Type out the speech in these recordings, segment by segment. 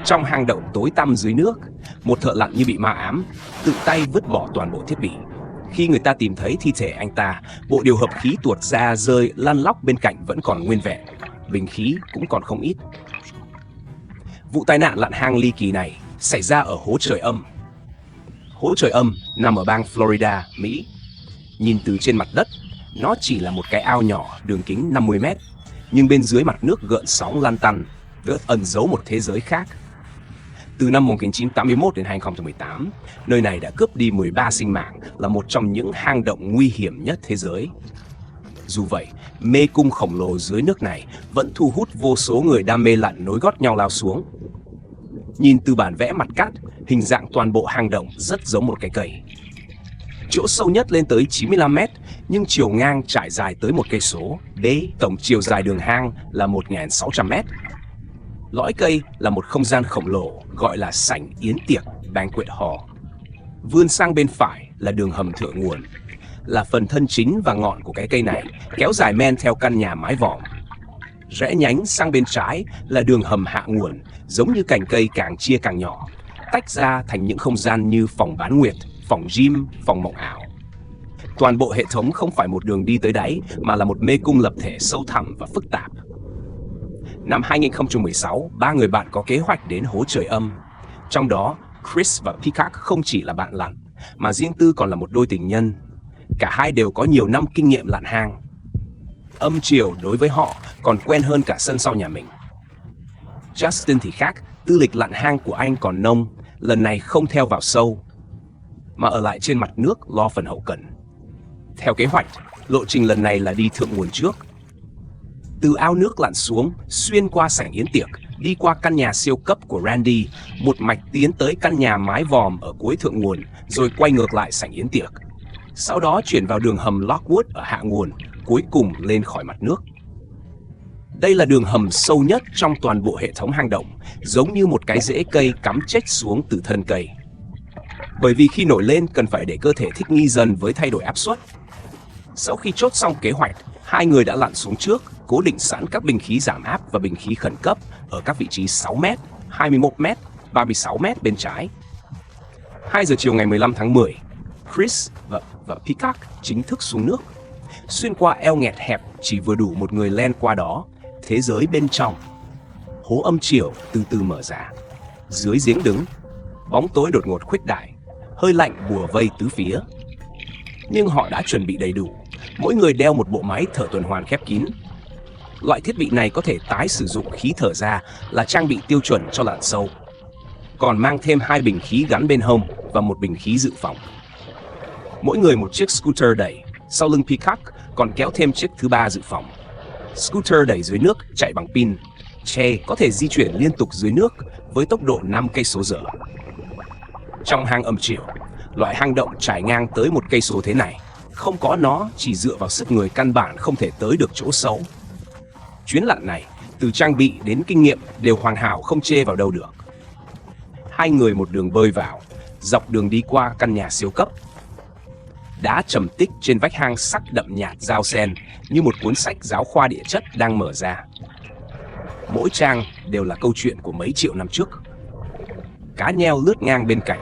Trong hang động tối tăm dưới nước, một thợ lặn như bị ma ám, tự tay vứt bỏ toàn bộ thiết bị. Khi người ta tìm thấy thi thể anh ta, bộ điều hợp khí tuột ra rơi lăn lóc bên cạnh vẫn còn nguyên vẹn, bình khí cũng còn không ít. Vụ tai nạn lặn hang ly kỳ này xảy ra ở hố trời âm. Hố trời âm nằm ở bang Florida, Mỹ. Nhìn từ trên mặt đất, nó chỉ là một cái ao nhỏ đường kính 50 mét, nhưng bên dưới mặt nước gợn sóng lăn tăn, ẩn giấu một thế giới khác. Từ năm 1981 đến 2018, nơi này đã cướp đi 13 sinh mạng, là một trong những hang động nguy hiểm nhất thế giới. Dù vậy, mê cung khổng lồ dưới nước này vẫn thu hút vô số người đam mê lặn nối gót nhau lao xuống. Nhìn từ bản vẽ mặt cát, hình dạng toàn bộ hang động rất giống một cái cây. Chỗ sâu nhất lên tới 95 mét, nhưng chiều ngang trải dài tới 1 cây số. Tổng chiều dài đường hang là 1.600 mét. Lõi cây là một không gian khổng lồ gọi là sảnh yến tiệc, banquet hall. Vươn sang bên phải là đường hầm thượng nguồn, là phần thân chính và ngọn của cái cây này, kéo dài men theo căn nhà mái vòm. Rẽ nhánh sang bên trái là đường hầm hạ nguồn, giống như cành cây càng chia càng nhỏ, tách ra thành những không gian như phòng bán nguyệt, phòng gym, phòng mộng ảo. Toàn bộ hệ thống không phải một đường đi tới đáy, mà là một mê cung lập thể sâu thẳm và phức tạp. Năm 2016, 3 người bạn có kế hoạch đến hố trời âm. Trong đó, Chris và Peacock không chỉ là bạn lặn, mà riêng tư còn là một đôi tình nhân. Cả hai đều có nhiều năm kinh nghiệm lặn hang. Âm chiều đối với họ còn quen hơn cả sân sau nhà mình. Justin thì khác, tư lịch lặn hang của anh còn nông, lần này không theo vào sâu, mà ở lại trên mặt nước lo phần hậu cần. Theo kế hoạch, lộ trình lần này là đi thượng nguồn trước. Từ ao nước lặn xuống, xuyên qua sảnh yến tiệc, đi qua căn nhà siêu cấp của Randy, một mạch tiến tới căn nhà mái vòm ở cuối thượng nguồn, rồi quay ngược lại sảnh yến tiệc. Sau đó chuyển vào đường hầm Lockwood ở hạ nguồn, cuối cùng lên khỏi mặt nước. Đây là đường hầm sâu nhất trong toàn bộ hệ thống hang động, giống như một cái rễ cây cắm chếch xuống từ thân cây. Bởi vì khi nổi lên cần phải để cơ thể thích nghi dần với thay đổi áp suất. Sau khi chốt xong kế hoạch, hai người đã lặn xuống trước, cố định sẵn các bình khí giảm áp và bình khí khẩn cấp ở các vị trí 6m, 21m, 36m bên trái. 2 giờ chiều ngày 15 tháng 10, Chris và Peacock chính thức xuống nước. Xuyên qua eo nghẹt hẹp chỉ vừa đủ một người len qua đó, thế giới bên trong. Hố âm chiều từ từ mở ra. Dưới giếng đứng, bóng tối đột ngột khuếch đại, hơi lạnh bùa vây tứ phía. Nhưng họ đã chuẩn bị đầy đủ, mỗi người đeo một bộ máy thở tuần hoàn khép kín. Loại thiết bị này có thể tái sử dụng khí thở ra, là trang bị tiêu chuẩn cho lặn sâu. Còn mang thêm 2 bình khí gắn bên hông và một bình khí dự phòng. Mỗi người một chiếc scooter đẩy, sau lưng Peacock còn kéo thêm chiếc thứ 3 dự phòng. Scooter đẩy dưới nước chạy bằng pin, có thể di chuyển liên tục dưới nước với tốc độ 5 cây số giờ. Trong hang âm chiều, loại hang động trải ngang tới 1 cây số thế này, không có nó chỉ dựa vào sức người căn bản không thể tới được chỗ sâu. Chuyến lặn này, từ trang bị đến kinh nghiệm đều hoàn hảo không chê vào đâu được. Hai người một đường bơi vào, dọc đường đi qua căn nhà siêu cấp. Đá trầm tích trên vách hang sắc đậm nhạt dao sen như một cuốn sách giáo khoa địa chất đang mở ra. Mỗi trang đều là câu chuyện của mấy triệu năm trước. Cá nheo lướt ngang bên cạnh.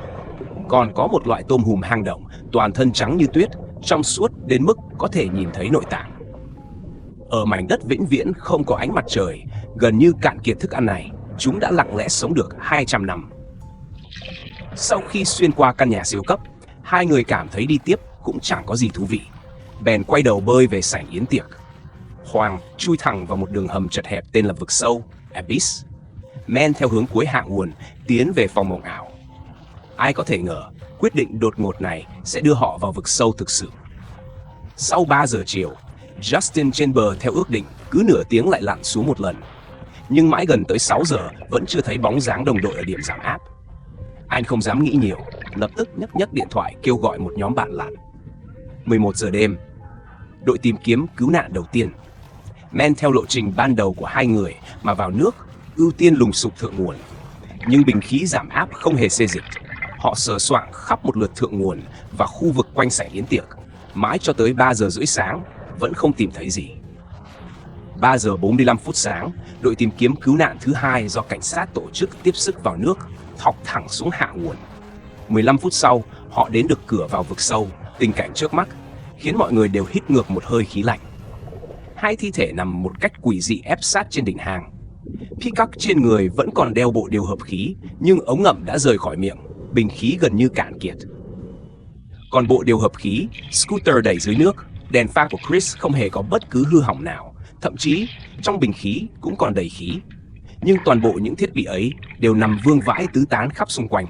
Còn có một loại tôm hùm hang động, toàn thân trắng như tuyết, trong suốt đến mức có thể nhìn thấy nội tạng. Ở mảnh đất vĩnh viễn không có ánh mặt trời, gần như cạn kiệt thức ăn này, chúng đã lặng lẽ sống được 200 năm. Sau khi xuyên qua căn nhà siêu cấp, hai người cảm thấy đi tiếp cũng chẳng có gì thú vị, bèn quay đầu bơi về sảnh yến tiệc. Hoàng chui thẳng vào một đường hầm chật hẹp tên là vực sâu, Abyss, men theo hướng cuối hạ nguồn, tiến về phòng mộng ảo. Ai có thể ngờ, quyết định đột ngột này sẽ đưa họ vào vực sâu thực sự. Sau 3 giờ chiều, Justin trên bờ theo ước định cứ nửa tiếng lại lặn xuống một lần. Nhưng mãi gần tới 6 giờ vẫn chưa thấy bóng dáng đồng đội ở điểm giảm áp. Anh không dám nghĩ nhiều, lập tức nhấc điện thoại kêu gọi một nhóm bạn lặn. 11 giờ đêm, đội tìm kiếm cứu nạn đầu tiên, men theo lộ trình ban đầu của hai người mà vào nước, ưu tiên lùng sục thượng nguồn. Nhưng bình khí giảm áp không hề xê dịch. Họ sờ soạng khắp một lượt thượng nguồn và khu vực quanh sảnh yến tiệc, mãi cho tới 3 giờ rưỡi sáng vẫn không tìm thấy gì. 3 giờ 45 phút sáng, đội tìm kiếm cứu nạn thứ hai do cảnh sát tổ chức tiếp sức vào nước, thọc thẳng xuống hạ nguồn. 15 phút sau, họ đến được cửa vào vực sâu. Tình cảnh trước mắt khiến mọi người đều hít ngược một hơi khí lạnh. Hai thi thể nằm một cách quỷ dị ép sát trên đỉnh hang. Peacock trên người vẫn còn đeo bộ điều hợp khí, nhưng ống ngậm đã rời khỏi miệng, bình khí gần như cạn kiệt. Còn bộ điều hợp khí, Scooter đẩy dưới nước, đèn pha của Chris không hề có bất cứ hư hỏng nào, thậm chí trong bình khí cũng còn đầy khí. Nhưng toàn bộ những thiết bị ấy đều nằm vương vãi tứ tán khắp xung quanh.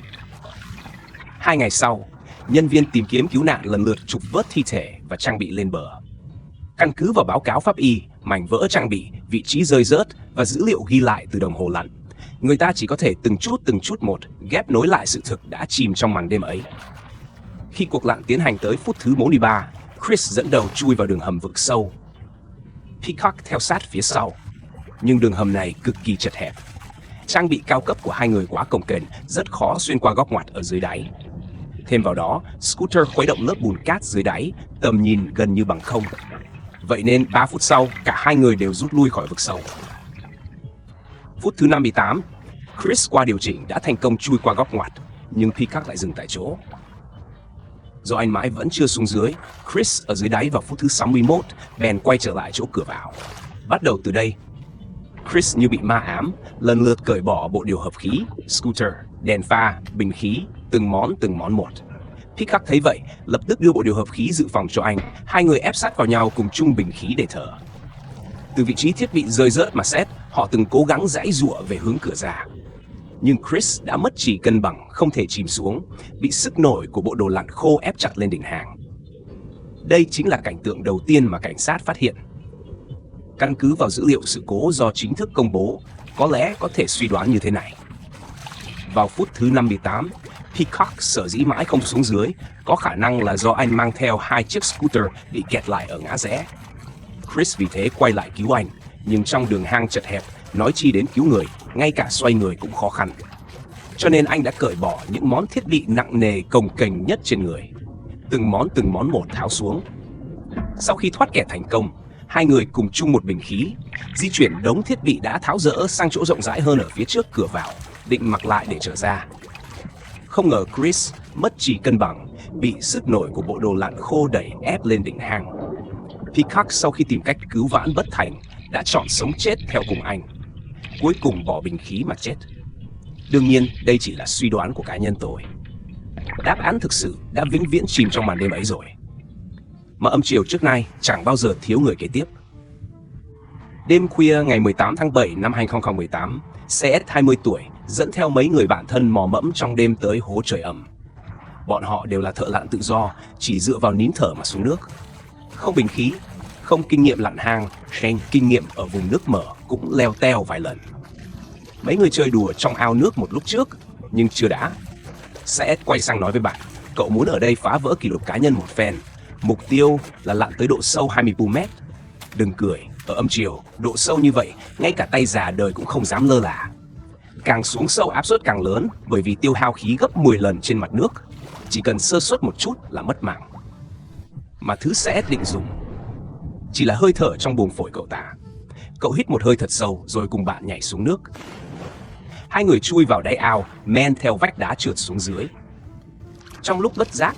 2 ngày sau, nhân viên tìm kiếm cứu nạn lần lượt trục vớt thi thể và trang bị lên bờ. Căn cứ vào báo cáo pháp y, mảnh vỡ trang bị, vị trí rơi rớt và dữ liệu ghi lại từ đồng hồ lặn, người ta chỉ có thể từng chút một ghép nối lại sự thực đã chìm trong màn đêm ấy. Khi cuộc lặn tiến hành tới phút thứ 43, Chris dẫn đầu chui vào đường hầm vực sâu. Peacock theo sát phía sau, nhưng đường hầm này cực kỳ chật hẹp. Trang bị cao cấp của hai người quá cồng kềnh, rất khó xuyên qua góc ngoặt ở dưới đáy. Thêm vào đó, Scooter khuấy động lớp bùn cát dưới đáy, tầm nhìn gần như bằng không. Vậy nên 3 phút sau, cả hai người đều rút lui khỏi vực sâu. Phút thứ 58, Chris qua điều chỉnh đã thành công chui qua góc ngoặt, nhưng Peacock lại dừng tại chỗ. Do anh mãi vẫn chưa xuống dưới, Chris ở dưới đáy vào phút thứ 61 bèn quay trở lại chỗ cửa vào. Bắt đầu từ đây, Chris như bị ma ám, lần lượt cởi bỏ bộ điều hợp khí, Scooter, đèn pha, bình khí, từng món một. Peacock thấy vậy, lập tức đưa bộ điều hợp khí dự phòng cho anh. Hai người ép sát vào nhau cùng chung bình khí để thở. Từ vị trí thiết bị rơi rớt mà xét, họ từng cố gắng giãy giụa về hướng cửa ra. Nhưng Chris đã mất chỉ cân bằng, không thể chìm xuống, bị sức nổi của bộ đồ lặn khô ép chặt lên đỉnh hang. Đây chính là cảnh tượng đầu tiên mà cảnh sát phát hiện. Căn cứ vào dữ liệu sự cố do chính thức công bố, có lẽ có thể suy đoán như thế này. Vào phút thứ 58, Peacock sở dĩ mãi không xuống dưới, có khả năng là do anh mang theo hai chiếc scooter bị kẹt lại ở ngã rẽ. Chris vì thế quay lại cứu anh, nhưng trong đường hang chật hẹp, nói chi đến cứu người, ngay cả xoay người cũng khó khăn. Cho nên anh đã cởi bỏ những món thiết bị nặng nề cồng kềnh nhất trên người. Từng món một tháo xuống. Sau khi thoát kẹt thành công, hai người cùng chung một bình khí, di chuyển đống thiết bị đã tháo dỡ sang chỗ rộng rãi hơn ở phía trước cửa vào, định mặc lại để trở ra. Không ngờ Chris mất chỉ cân bằng, bị sức nổi của bộ đồ lặn khô đẩy ép lên đỉnh hang. Peacock sau khi tìm cách cứu vãn bất thành, đã chọn sống chết theo cùng anh. Cuối cùng bỏ bình khí mà chết. Đương nhiên, đây chỉ là suy đoán của cá nhân tôi. Đáp án thực sự đã vĩnh viễn chìm trong màn đêm ấy rồi. Mà âm triều trước nay chẳng bao giờ thiếu người kế tiếp. Đêm khuya ngày 18 tháng 7 năm 2018, CS 20 tuổi dẫn theo mấy người bạn thân mò mẫm trong đêm tới hố trời ẩm. Bọn họ đều là thợ lặn tự do, chỉ dựa vào nín thở mà xuống nước. Không bình khí, không kinh nghiệm lặn hang, hay kinh nghiệm ở vùng nước mở cũng leo teo vài lần. Mấy người chơi đùa trong ao nước một lúc trước, nhưng chưa đã. CS quay sang nói với bạn, cậu muốn ở đây phá vỡ kỷ lục cá nhân một phen. Mục tiêu là lặn tới độ sâu 24 mét. Đừng cười, ở âm triều, độ sâu như vậy, ngay cả tay già đời cũng không dám lơ là. Càng xuống sâu áp suất càng lớn, bởi vì tiêu hao khí gấp 10 lần trên mặt nước. Chỉ cần sơ suất một chút là mất mạng. Mà thứ CS định dùng chỉ là hơi thở trong buồng phổi cậu ta. Cậu hít một hơi thật sâu rồi cùng bạn nhảy xuống nước. Hai người chui vào đáy ao, men theo vách đá trượt xuống dưới. Trong lúc bất giác,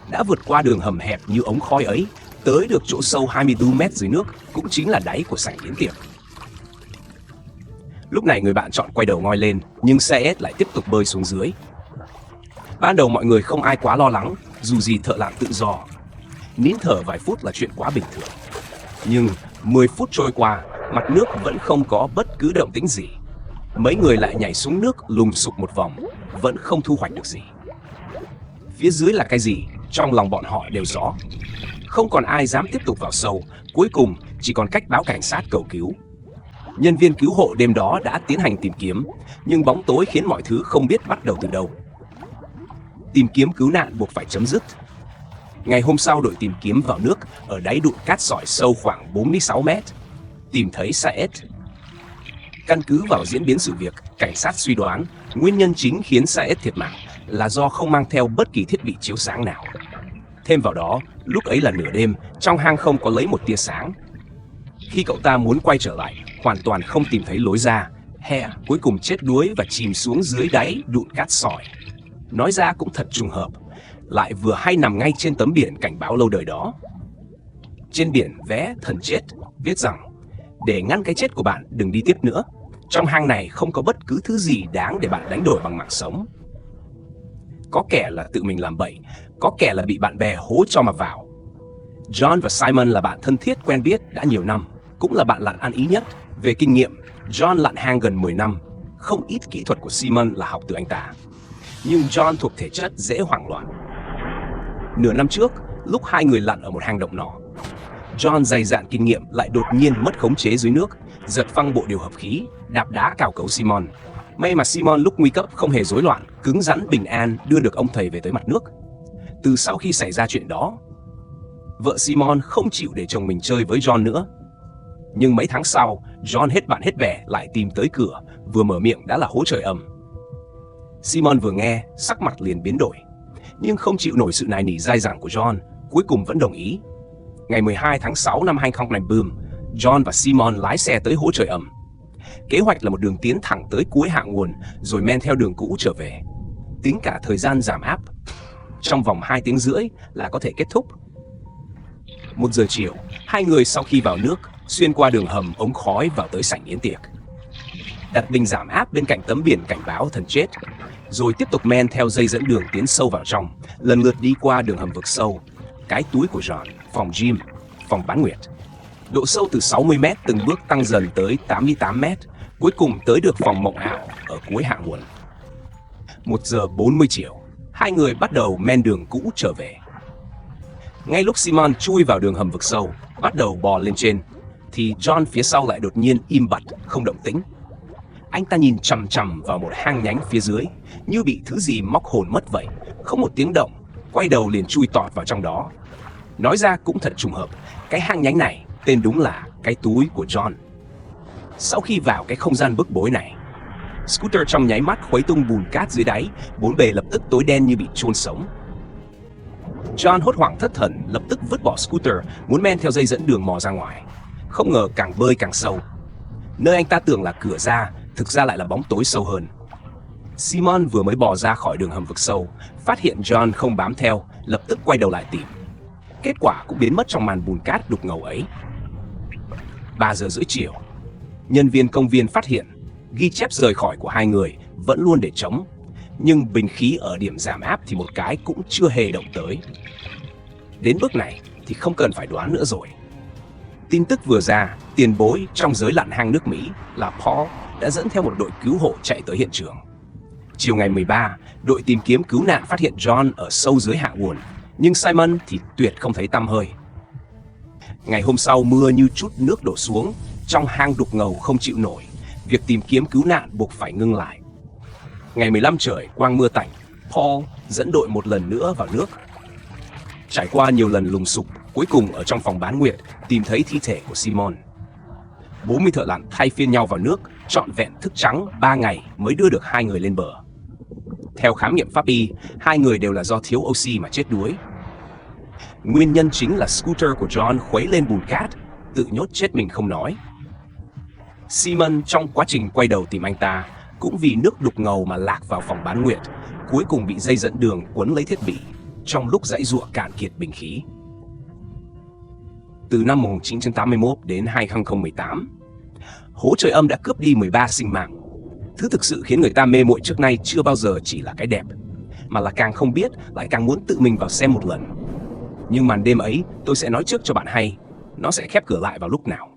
đã vượt qua đường hầm hẹp như ống khói ấy, tới được chỗ sâu 24 mét dưới nước, cũng chính là đáy của sảnh yến tiệc. Lúc này người bạn chọn quay đầu ngoi lên, nhưng CS lại tiếp tục bơi xuống dưới. Ban đầu mọi người không ai quá lo lắng, dù gì thợ lặn tự do. Nín thở vài phút là chuyện quá bình thường. Nhưng 10 phút trôi qua, mặt nước vẫn không có bất cứ động tĩnh gì. Mấy người lại nhảy xuống nước lùng sục một vòng, vẫn không thu hoạch được gì. Phía dưới là cái gì, trong lòng bọn họ đều rõ. Không còn ai dám tiếp tục vào sâu, cuối cùng chỉ còn cách báo cảnh sát cầu cứu. Nhân viên cứu hộ đêm đó đã tiến hành tìm kiếm, nhưng bóng tối khiến mọi thứ không biết bắt đầu từ đâu. Tìm kiếm cứu nạn buộc phải chấm dứt. Ngày hôm sau đội tìm kiếm vào nước ở đáy đụn cát sỏi sâu khoảng 46 mét. Tìm thấy CS. Căn cứ vào diễn biến sự việc, cảnh sát suy đoán nguyên nhân chính khiến CS thiệt mạng là do không mang theo bất kỳ thiết bị chiếu sáng nào. Thêm vào đó, lúc ấy là nửa đêm, trong hang không có lấy một tia sáng. Khi cậu ta muốn quay trở lại, hoàn toàn không tìm thấy lối ra, Hare cuối cùng chết đuối và chìm xuống dưới đáy đụn cát sỏi. Nói ra cũng thật trùng hợp, lại vừa hay nằm ngay trên tấm biển cảnh báo lâu đời đó. Trên biển vé thần chết viết rằng, để ngăn cái chết của bạn đừng đi tiếp nữa, trong hang này không có bất cứ thứ gì đáng để bạn đánh đổi bằng mạng sống. Có kẻ là tự mình làm bậy, có kẻ là bị bạn bè hố cho mà vào. John và Simon là bạn thân thiết quen biết đã nhiều năm, cũng là bạn lặn ăn ý nhất. Về kinh nghiệm, John lặn hang gần 10 năm, không ít kỹ thuật của Simon là học từ anh ta. Nhưng John thuộc thể chất dễ hoảng loạn. Nửa năm trước, lúc hai người lặn ở một hang động nhỏ, John dày dạn kinh nghiệm lại đột nhiên mất khống chế dưới nước, giật phăng bộ điều hợp khí, đạp đá cào cấu Simon. May mà Simon lúc nguy cấp không hề rối loạn, cứng rắn bình an đưa được ông thầy về tới mặt nước. Từ sau khi xảy ra chuyện đó, vợ Simon không chịu để chồng mình chơi với John nữa. Nhưng mấy tháng sau, John hết bạn hết bè lại tìm tới cửa, vừa mở miệng đã là hố trời ầm. Simon vừa nghe, sắc mặt liền biến đổi, nhưng không chịu nổi sự nài nỉ dai dẳng của John, cuối cùng vẫn đồng ý. Ngày 12 tháng 6 năm 2004, John và Simon lái xe tới hố trời ầm. Kế hoạch là một đường tiến thẳng tới cuối hạ nguồn, rồi men theo đường cũ trở về. Tính cả thời gian giảm áp, trong vòng 2 tiếng rưỡi là có thể kết thúc. 1 giờ chiều, hai người sau khi vào nước, xuyên qua đường hầm ống khói vào tới sảnh yến tiệc. Đặt bình giảm áp bên cạnh tấm biển cảnh báo thần chết, rồi tiếp tục men theo dây dẫn đường tiến sâu vào trong, lần lượt đi qua đường hầm vực sâu, cái túi của John, phòng gym, phòng bán nguyệt. Độ sâu từ 60m từng bước tăng dần tới 88m, cuối cùng tới được phòng mộng ảo ở cuối hạ nguồn. 1 giờ 40 chiều, hai người bắt đầu men đường cũ trở về. Ngay lúc Simon chui vào đường hầm vực sâu, bắt đầu bò lên trên, thì John phía sau lại đột nhiên im bặt, không động tĩnh. Anh ta nhìn chằm chằm vào một hang nhánh phía dưới, như bị thứ gì móc hồn mất vậy, không một tiếng động, quay đầu liền chui tọt vào trong đó. Nói ra cũng thật trùng hợp, cái hang nhánh này tên đúng là cái túi của John. Sau khi vào cái không gian bức bối này, scooter trong nháy mắt khuấy tung bùn cát dưới đáy, bốn bề lập tức tối đen như bị chôn sống. John hốt hoảng thất thần, lập tức vứt bỏ scooter, muốn men theo dây dẫn đường mò ra ngoài. Không ngờ càng bơi càng sâu. Nơi anh ta tưởng là cửa ra, thực ra lại là bóng tối sâu hơn. Simon vừa mới bò ra khỏi đường hầm vực sâu, phát hiện John không bám theo, lập tức quay đầu lại tìm. Kết quả cũng biến mất trong màn bùn cát đục ngầu ấy. 3 giờ rưỡi chiều, nhân viên công viên phát hiện ghi chép rời khỏi của hai người vẫn luôn để trống, nhưng bình khí ở điểm giảm áp thì một cái cũng chưa hề động tới. Đến bước này thì không cần phải đoán nữa rồi. Tin tức vừa ra, tiền bối trong giới lặn hang nước Mỹ là Paul đã dẫn theo một đội cứu hộ chạy tới hiện trường. Chiều ngày 13, đội tìm kiếm cứu nạn phát hiện John ở sâu dưới hạ nguồn, nhưng Simon thì tuyệt không thấy tăm hơi. Ngày hôm sau mưa như chút nước đổ xuống, trong hang đục ngầu không chịu nổi, việc tìm kiếm cứu nạn buộc phải ngưng lại. Ngày 15 trời quang mưa tạnh, Paul dẫn đội một lần nữa vào nước. Trải qua nhiều lần lùng sục, cuối cùng ở trong phòng bán nguyệt tìm thấy thi thể của Simon. 40 thợ lặn thay phiên nhau vào nước, trọn vẹn thức trắng 3 ngày mới đưa được hai người lên bờ. Theo khám nghiệm pháp y, hai người đều là do thiếu oxy mà chết đuối. Nguyên nhân chính là scooter của John khuấy lên bùn cát, tự nhốt chết mình không nói. Simon trong quá trình quay đầu tìm anh ta, cũng vì nước đục ngầu mà lạc vào phòng bán nguyệt, cuối cùng bị dây dẫn đường quấn lấy thiết bị, trong lúc giãy giụa cạn kiệt bình khí. Từ năm 1981 đến 2018, hố trời âm đã cướp đi 13 sinh mạng. Thứ thực sự khiến người ta mê muội trước nay chưa bao giờ chỉ là cái đẹp, mà là càng không biết lại càng muốn tự mình vào xem một lần. Nhưng màn đêm ấy tôi sẽ nói trước cho bạn hay, nó sẽ khép cửa lại vào lúc nào.